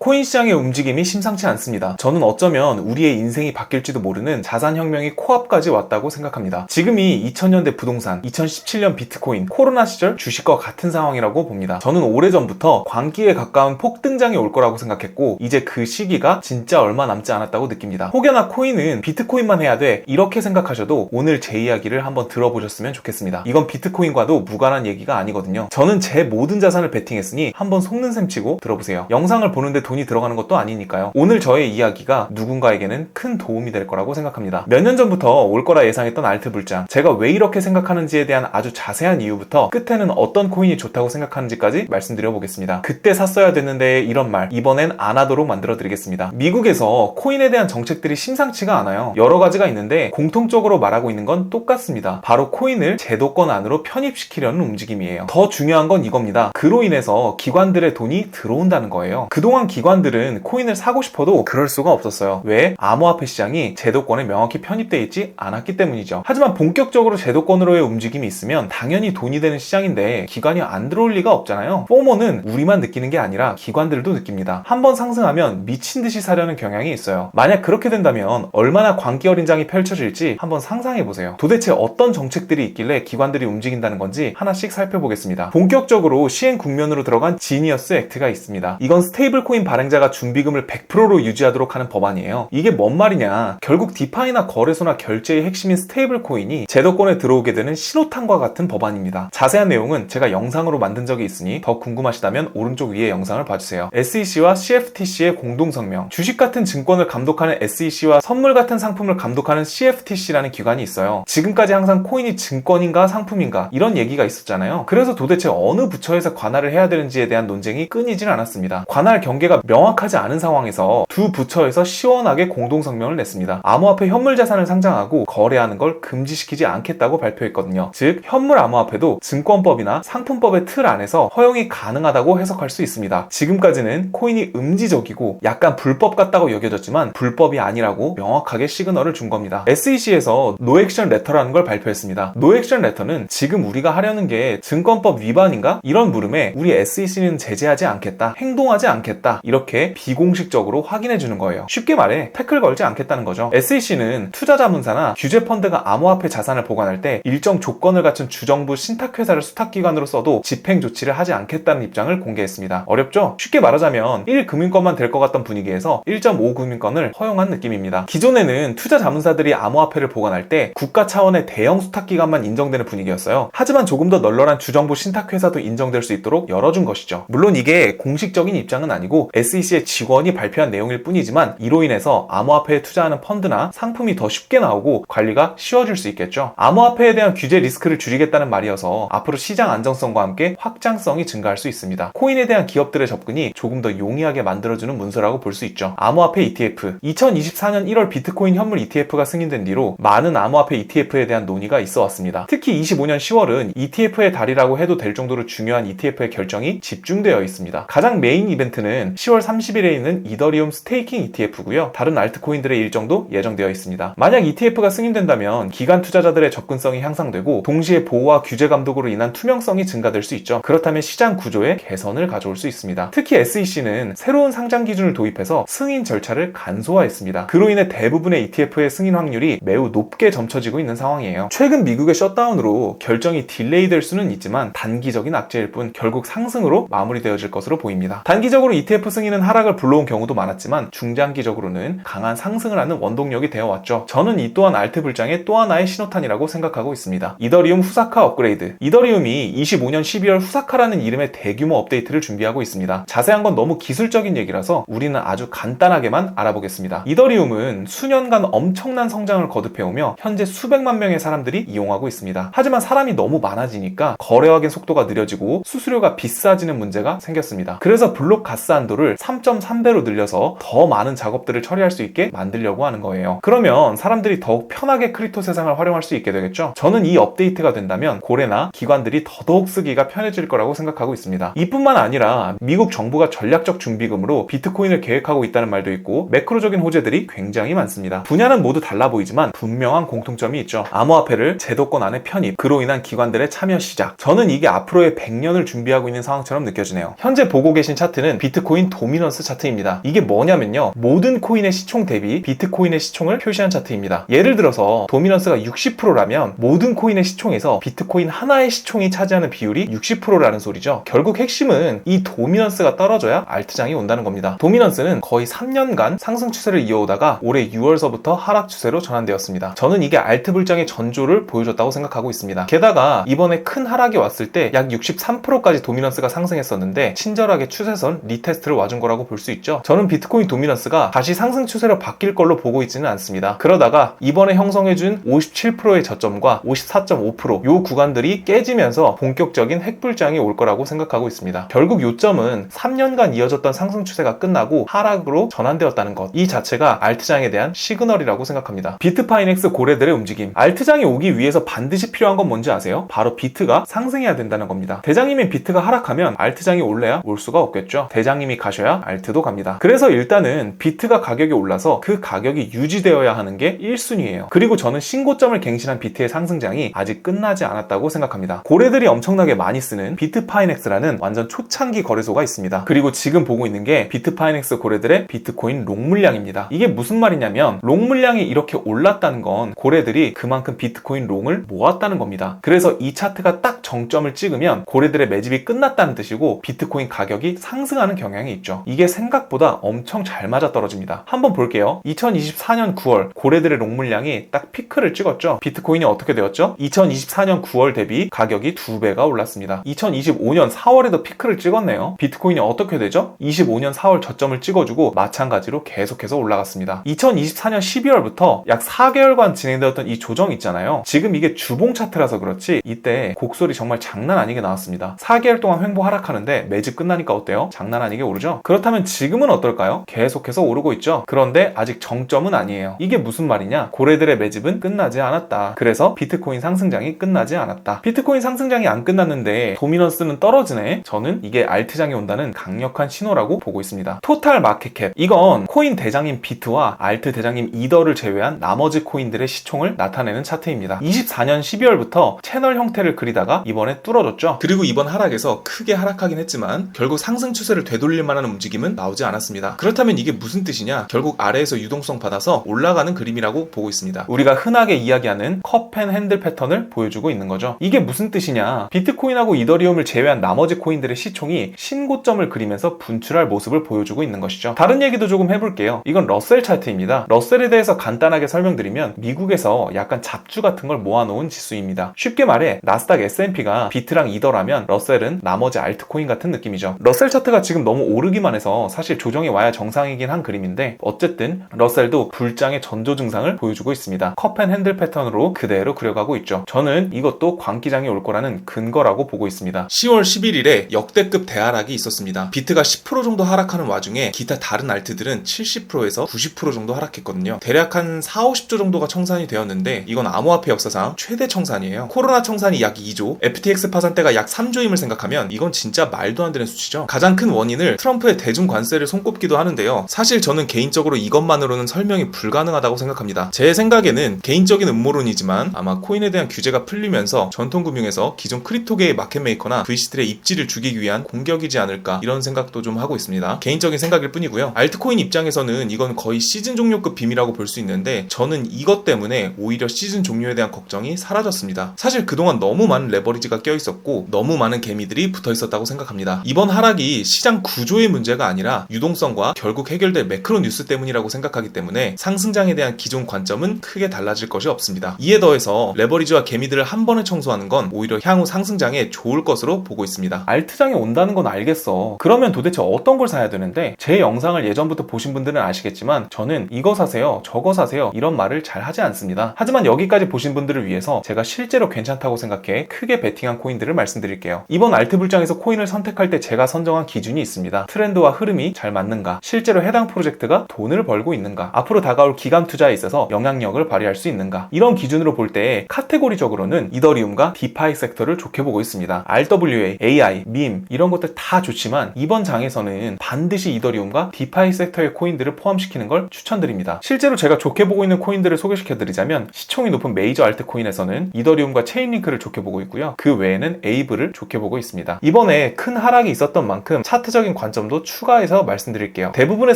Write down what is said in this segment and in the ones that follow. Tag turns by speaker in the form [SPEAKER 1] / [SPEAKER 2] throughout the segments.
[SPEAKER 1] 코인 시장의 움직임이 심상치 않습니다. 저는 어쩌면 우리의 인생이 바뀔지도 모르는 자산혁명이 코앞까지 왔다고 생각합니다. 지금이 2000년대 부동산, 2017년 비트코인, 코로나 시절 주식과 같은 상황이라고 봅니다. 저는 오래전부터 광기에 가까운 폭등장이 올 거라고 생각했고 이제 그 시기가 진짜 얼마 남지 않았다고 느낍니다. 혹여나 코인은 비트코인만 해야 돼 이렇게 생각하셔도 오늘 제 이야기를 한번 들어보셨으면 좋겠습니다. 이건 비트코인과도 무관한 얘기가 아니거든요. 저는 제 모든 자산을 베팅했으니 한번 속는 셈 치고 들어보세요. 영상을 보는데 돈이 들어가는 것도 아니니까요. 오늘 저의 이야기가 누군가에게는 큰 도움이 될 거라고 생각합니다. 몇 년 전부터 올 거라 예상했던 알트 불장, 제가 왜 이렇게 생각하는지에 대한 아주 자세한 이유부터 끝에는 어떤 코인이 좋다고 생각하는지까지 말씀드려 보겠습니다. 그때 샀어야 됐는데 이런 말 이번엔 안 하도록 만들어 드리겠습니다. 미국에서 코인에 대한 정책들이 심상치가 않아요. 여러 가지가 있는데 공통적으로 말하고 있는 건 똑같습니다. 바로 코인을 제도권 안으로 편입시키려는 움직임이에요. 더 중요한 건 이겁니다. 그로 인해서 기관들의 돈이 들어온다는 거예요. 그동안 기관들은 코인을 사고 싶어도 그럴 수가 없었어요. 왜? 암호화폐 시장이 제도권에 명확히 편입되어 있지 않았기 때문이죠. 하지만 본격적으로 제도권으로의 움직임이 있으면 당연히 돈이 되는 시장인데 기관이 안 들어올 리가 없잖아요. 포모는 우리만 느끼는 게 아니라 기관들도 느낍니다. 한번 상승하면 미친 듯이 사려는 경향이 있어요. 만약 그렇게 된다면 얼마나 광기 어린 장이 펼쳐질지 한번 상상해보세요. 도대체 어떤 정책들이 있길래 기관들이 움직인다는 건지 하나씩 살펴보겠습니다. 본격적으로 시행 국면으로 들어간 지니어스 액트가 있습니다. 이건 스테이블 코인 발행자가 준비금을 100%로 유지하도록 하는 법안이에요. 이게 뭔 말이냐? 결국 디파이나 거래소나 결제의 핵심인 스테이블 코인이 제도권에 들어오게 되는 신호탄과 같은 법안입니다. 자세한 내용은 제가 영상으로 만든 적이 있으니 더 궁금하시다면 오른쪽 위에 영상을 봐주세요. SEC와 CFTC의 공동성명, 주식 같은 증권을 감독하는 SEC와 선물 같은 상품을 감독하는 CFTC라는 기관이 있어요. 지금까지 항상 코인이 증권인가 상품인가 이런 얘기가 있었잖아요. 그래서 도대체 어느 부처에서 관할을 해야 되는지에 대한 논쟁이 끊이질 않았습니다. 관할 경계가 명확하지 않은 상황에서 두 부처에서 시원하게 공동성명을 냈습니다. 암호화폐 현물 자산을 상장하고 거래하는 걸 금지시키지 않겠다고 발표했거든요. 즉 현물 암호화폐도 증권법이나 상품법의 틀 안에서 허용이 가능하다고 해석할 수 있습니다. 지금까지는 코인이 음지적이고 약간 불법 같다고 여겨졌지만 불법이 아니라고 명확하게 시그널을 준 겁니다. SEC에서 노 액션 레터라는 걸 발표했습니다. 노 액션 레터는 지금 우리가 하려는 게 증권법 위반인가? 이런 물음에 우리 SEC는 제재하지 않겠다, 행동하지 않겠다 이렇게 비공식적으로 확인해 주는 거예요. 쉽게 말해 태클 걸지 않겠다는 거죠. SEC는 투자자문사나 규제펀드가 암호화폐 자산을 보관할 때 일정 조건을 갖춘 주정부 신탁회사를 수탁기관으로 써도 집행 조치를 하지 않겠다는 입장을 공개했습니다. 어렵죠? 쉽게 말하자면 1금융권만 될 것 같던 분위기에서 1.5금융권을 허용한 느낌입니다. 기존에는 투자자문사들이 암호화폐를 보관할 때 국가 차원의 대형 수탁기관만 인정되는 분위기였어요. 하지만 조금 더 널널한 주정부 신탁회사도 인정될 수 있도록 열어준 것이죠. 물론 이게 공식적인 입장은 아니고 SEC의 직원이 발표한 내용일 뿐이지만 이로 인해서 암호화폐에 투자하는 펀드나 상품이 더 쉽게 나오고 관리가 쉬워질 수 있겠죠. 암호화폐에 대한 규제 리스크를 줄이겠다는 말이어서 앞으로 시장 안정성과 함께 확장성이 증가할 수 있습니다. 코인에 대한 기업들의 접근이 조금 더 용이하게 만들어주는 문서라고 볼 수 있죠. 암호화폐 ETF, 2024년 1월 비트코인 현물 ETF가 승인된 뒤로 많은 암호화폐 ETF에 대한 논의가 있어 왔습니다. 특히 25년 10월은 ETF의 달이라고 해도 될 정도로 중요한 ETF의 결정이 집중되어 있습니다. 가장 메인 이벤트는 10월 30일에 있는 이더리움 스테이킹 ETF고요. 다른 알트코인들의 일정도 예정되어 있습니다. 만약 ETF가 승인된다면 기관 투자자들의 접근성이 향상되고 동시에 보호와 규제 감독으로 인한 투명성이 증가될 수 있죠. 그렇다면 시장 구조에 개선을 가져올 수 있습니다. 특히 SEC는 새로운 상장 기준을 도입해서 승인 절차를 간소화했습니다. 그로 인해 대부분의 ETF의 승인 확률이 매우 높게 점쳐지고 있는 상황이에요. 최근 미국의 셧다운으로 결정이 딜레이될 수는 있지만 단기적인 악재일 뿐 결국 상승으로 마무리되어질 것으로 보입니다. 단기적으로 ETF 승인은 하락을 불러온 경우도 많았지만 중장기적으로는 강한 상승을 하는 원동력이 되어왔죠. 저는 이 또한 알트 불장의 또 하나의 신호탄이라고 생각하고 있습니다. 이더리움 후사카 업그레이드. 이더리움이 25년 12월 후사카라는 이름의 대규모 업데이트를 준비하고 있습니다. 자세한 건 너무 기술적인 얘기라서 우리는 아주 간단하게만 알아보겠습니다. 이더리움은 수년간 엄청난 성장을 거듭해오며 현재 수백만 명의 사람들이 이용하고 있습니다. 하지만 사람이 너무 많아지니까 거래 확인 속도가 느려지고 수수료가 비싸지는 문제가 생겼습니다. 그래서 블록 가스 한도를 3.3배로 늘려서 더 많은 작업들을 처리할 수 있게 만들려고 하는 거예요. 그러면 사람들이 더욱 편하게 크립토 세상을 활용할 수 있게 되겠죠? 저는 이 업데이트가 된다면 고래나 기관들이 더더욱 쓰기가 편해질 거라고 생각하고 있습니다. 이뿐만 아니라 미국 정부가 전략적 준비금으로 비트코인을 계획하고 있다는 말도 있고 매크로적인 호재들이 굉장히 많습니다. 분야는 모두 달라 보이지만 분명한 공통점이 있죠. 암호화폐를 제도권 안에 편입, 그로 인한 기관들의 참여 시작. 저는 이게 앞으로의 100년을 준비하고 있는 상황처럼 느껴지네요. 현재 보고 계신 차트는 비트코인 도미넌스 차트입니다. 이게 뭐냐면요, 모든 코인의 시총 대비 비트코인의 시총을 표시한 차트입니다. 예를 들어서 도미넌스가 60%라면 모든 코인의 시총에서 비트코인 하나의 시총이 차지하는 비율이 60%라는 소리죠. 결국 핵심은 이 도미넌스가 떨어져야 알트장이 온다는 겁니다. 도미넌스는 거의 3년간 상승 추세를 이어오다가 올해 6월서부터 하락 추세로 전환되었습니다. 저는 이게 알트 불장의 전조를 보여줬다고 생각하고 있습니다. 게다가 이번에 큰 하락이 왔을 때 약 63%까지 도미넌스가 상승했었는데 친절하게 추세선 리테스트를 와준 거라고 볼 수 있죠. 저는 비트코인 도미넌스가 다시 상승 추세로 바뀔 걸로 보고 있지는 않습니다. 그러다가 이번에 형성해준 57%의 저점과 54.5% 요 구간들이 깨지면서 본격적인 핵불장이 올 거라고 생각하고 있습니다. 결국 요점은 3년간 이어졌던 상승 추세가 끝나고 하락으로 전환되었다는 것, 이 자체가 알트장에 대한 시그널이라고 생각합니다. 비트파이넥스 고래들의 움직임, 알트장이 오기 위해서 반드시 필요한 건 뭔지 아세요? 바로 비트가 상승해야 된다는 겁니다. 대장님인 비트가 하락하면 알트장이 올래야 올 수가 없겠죠. 대장님이 가셔야 알트도 갑니다. 그래서 일단은 비트가 가격이 올라서 그 가격이 유지되어야 하는 게 1순위예요. 그리고 저는 신고점을 갱신한 비트의 상승장이 아직 끝나지 않았다고 생각합니다. 고래들이 엄청나게 많이 쓰는 비트파이넥스라는 완전 초창기 거래소가 있습니다. 그리고 지금 보고 있는 게 비트파이넥스 고래들의 비트코인 롱 물량입니다. 이게 무슨 말이냐면 롱 물량이 이렇게 올랐다는 건 고래들이 그만큼 비트코인 롱을 모았다는 겁니다. 그래서 이 차트가 딱 정점을 찍으면 고래들의 매집이 끝났다는 뜻이고 비트코인 가격이 상승하는 경향이 있죠. 이게 생각보다 엄청 잘 맞아떨어집니다. 한번 볼게요. 2024년 9월 고래들의 롱 물량이 딱 피크를 찍었죠. 비트코인이 어떻게 되었죠? 2024년 9월 대비 가격이 2배가 올랐습니다. 2025년 4월에도 피크를 찍었네요. 비트코인이 어떻게 되죠? 25년 4월 저점을 찍어주고 마찬가지로 계속해서 올라갔습니다. 2024년 12월부터 약 4개월간 진행되었던 이 조정 있잖아요. 지금 이게 주봉 차트라서 그렇지 이때 곡소리 정말 장난 아니게 나왔습니다. 4개월 동안 횡보 하락하는데 매집 끝나니까 어때요? 장난 아니게 오르죠? 그렇다면 지금은 어떨까요? 계속해서 오르고 있죠. 그런데 아직 정점은 아니에요. 이게 무슨 말이냐? 고래들의 매집은 끝나지 않았다. 그래서 비트코인 상승장이 끝나지 않았다. 비트코인 상승장이 안 끝났는데 도미넌스는 떨어지네? 저는 이게 알트장이 온다는 강력한 신호라고 보고 있습니다. 토탈 마켓캡, 이건 코인 대장인 비트와 알트 대장인 이더를 제외한 나머지 코인들의 시총을 나타내는 차트입니다. 24년 12월부터 채널 형태를 그리다가 이번에 뚫어졌죠. 그리고 이번 하락에서 크게 하락하긴 했지만 결국 상승 추세를 되돌릴 만한 움직임은 나오지 않았습니다. 그렇다면 이게 무슨 뜻이냐? 결국 아래에서 유동성 받아서 올라가는 그림이라고 보고 있습니다. 우리가 흔하게 이야기하는 컵앤 핸들 패턴을 보여주고 있는 거죠. 이게 무슨 뜻이냐? 비트코인하고 이더리움을 제외한 나머지 코인들의 시총이 신고점을 그리면서 분출할 모습을 보여주고 있는 것이죠. 다른 얘기도 조금 해볼게요. 이건 러셀 차트입니다. 러셀에 대해서 간단하게 설명드리면 미국에서 약간 잡주 같은 걸 모아놓은 지수입니다. 쉽게 말해 나스닥 S&P가 비트랑 이더라면 러셀은 나머지 알트코인 같은 느낌이죠. 러셀 차트가 지금 너무 오르기만 해서 사실 조정이 와야 정상이긴 한 그림인데 어쨌든 러셀도 불장의 전조 증상을 보여주고 있습니다. 컵앤 핸들 패턴으로 그대로 그려가고 있죠. 저는 이것도 광기장이 올 거라는 근거라고 보고 있습니다. 10월 11일에 역대급 대하락이 있었습니다. 비트가 10% 정도 하락하는 와중에 기타 다른 알트들은 70%에서 90% 정도 하락했거든요. 대략 한 4, 50조 정도가 청산이 되었는데 이건 암호화폐 역사상 최대 청산이에요. 코로나 청산이 약 2조, FTX 파산때가 약 3조임을 생각하면 이건 진짜 말도 안 되는 수치죠. 가장 큰 원인을 트럼프의 대중 관세를 손꼽기도 하는데요. 사실 저는 개인적으로 이것만으로는 설명이 불가능하다고 생각합니다. 제 생각에는 개인적인 음모론이지만 아마 코인에 대한 규제가 풀리면서 전통금융에서 기존 크립토계의 마켓메이커나 VC들의 입지를 죽이기 위한 공격이지 않을까 이런 생각도 좀 하고 있습니다. 개인적인 생각일 뿐이고요. 알트코인 입장에서는 이건 거의 시즌 종료급 빔이라고 볼 수 있는데 저는 이것 때문에 오히려 시즌 종료에 대한 걱정이 사라졌습니다. 사실 그동안 너무 많은 레버리지가 껴있었고 너무 많은 개미들이 붙어있었다고 생각합니다. 이번 하락이 시장 구조의 문제가 아니라 유동성과 결국 해결될 매크로 뉴스 때문이라고 생각하기 때문에 상승장에 대한 기존 관점은 크게 달라질 것이 없습니다. 이에 더해서 레버리지와 개미들을 한 번에 청소하는 건 오히려 향후 상승장에 좋을 것으로 보고 있습니다. 알트장이 온다는 건 알겠어. 그러면 도대체 어떤 걸 사야 되는데 제 영상을 예전부터 보신 분들은 아시겠지만 저는 이거 사세요, 저거 사세요 이런 말을 잘 하지 않습니다. 하지만 여기까지 보신 분들을 위해서 제가 실제로 괜찮다고 생각해 크게 베팅한 코인들을 말씀드릴게요. 이번 알트 불장에서 코인을 선택할 때 제가 선정한 기준이 있습니다. 트렌드와 흐름이 잘 맞는가, 실제로 해당 프로젝트가 돈을 벌고 있는가, 앞으로 다가올 기간 투자에 있어서 영향력을 발휘할 수 있는가, 이런 기준으로 볼 때 카테고리적으로는 이더리움과 디파이 섹터를 좋게 보고 있습니다. RWA, AI, 밈 이런 것들 다 좋지만 이번 장에서는 반드시 이더리움과 디파이 섹터의 코인들을 포함시키는 걸 추천드립니다. 실제로 제가 좋게 보고 있는 코인들을 소개시켜드리자면 시총이 높은 메이저 알트코인에서는 이더리움과 체인링크를 좋게 보고 있고요. 그 외에는 에이블을 좋게 보고 있습니다. 이번에 큰 하락이 있었던 만큼 차트적인 관점은 점도 추가해서 말씀드릴게요. 대부분의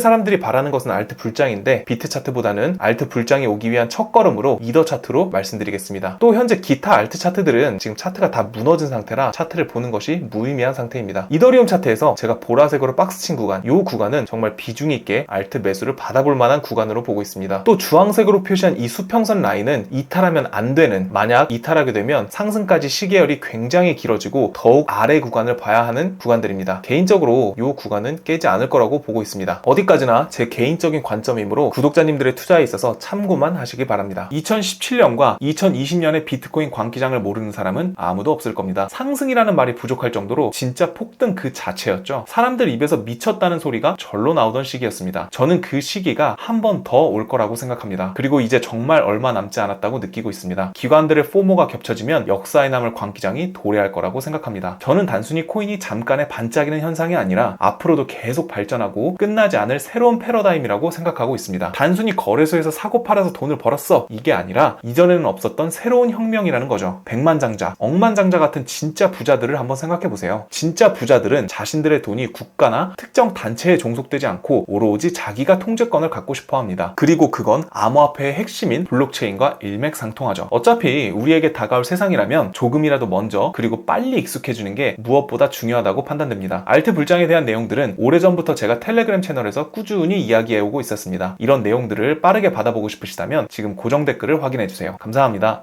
[SPEAKER 1] 사람들이 바라는 것은 알트 불장인데 비트 차트보다는 알트 불장이 오기 위한 첫걸음으로 이더 차트로 말씀드리겠습니다. 또 현재 기타 알트 차트들은 지금 차트가 다 무너진 상태라 차트를 보는 것이 무의미한 상태입니다. 이더리움 차트에서 제가 보라색으로 박스친 구간, 이 구간은 정말 비중 있게 알트 매수를 받아볼 만한 구간으로 보고 있습니다. 또 주황색으로 표시한 이 수평선 라인은 이탈하면 안 되는, 만약 이탈하게 되면 상승까지 시계열이 굉장히 길어지고 더욱 아래 구간을 봐야 하는 구간들입니다. 개인적으로 이 구간은 깨지 않을 거라고 보고 있습니다. 어디까지나 제 개인적인 관점이므로 구독자님들의 투자에 있어서 참고만 하시기 바랍니다. 2017년과 2020년의 비트코인 광기장을 모르는 사람은 아무도 없을 겁니다. 상승이라는 말이 부족할 정도로 진짜 폭등 그 자체였죠. 사람들 입에서 미쳤다는 소리가 절로 나오던 시기였습니다. 저는 그 시기가 한 번 더 올 거라고 생각합니다. 그리고 이제 정말 얼마 남지 않았다고 느끼고 있습니다. 기관들의 포모가 겹쳐지면 역사에 남을 광기장이 도래할 거라고 생각합니다. 저는 단순히 코인이 잠깐의 반짝이는 현상이 아니라 앞으로도 계속 발전하고 끝나지 않을 새로운 패러다임이라고 생각하고 있습니다. 단순히 거래소에서 사고 팔아서 돈을 벌었어, 이게 아니라 이전에는 없었던 새로운 혁명이라는 거죠. 백만장자, 억만장자 같은 진짜 부자들을 한번 생각해보세요. 진짜 부자들은 자신들의 돈이 국가나 특정 단체에 종속되지 않고 오로지 자기가 통제권을 갖고 싶어 합니다. 그리고 그건 암호화폐의 핵심인 블록체인과 일맥상통하죠. 어차피 우리에게 다가올 세상이라면 조금이라도 먼저 그리고 빨리 익숙해지는 게 무엇보다 중요하다고 판단됩니다. 알트 불장에 대한 내용들은 오래전부터 제가 텔레그램 채널에서 꾸준히 이야기해오고 있었습니다. 이런 내용들을 빠르게 받아보고 싶으시다면 지금 고정 댓글을 확인해주세요. 감사합니다.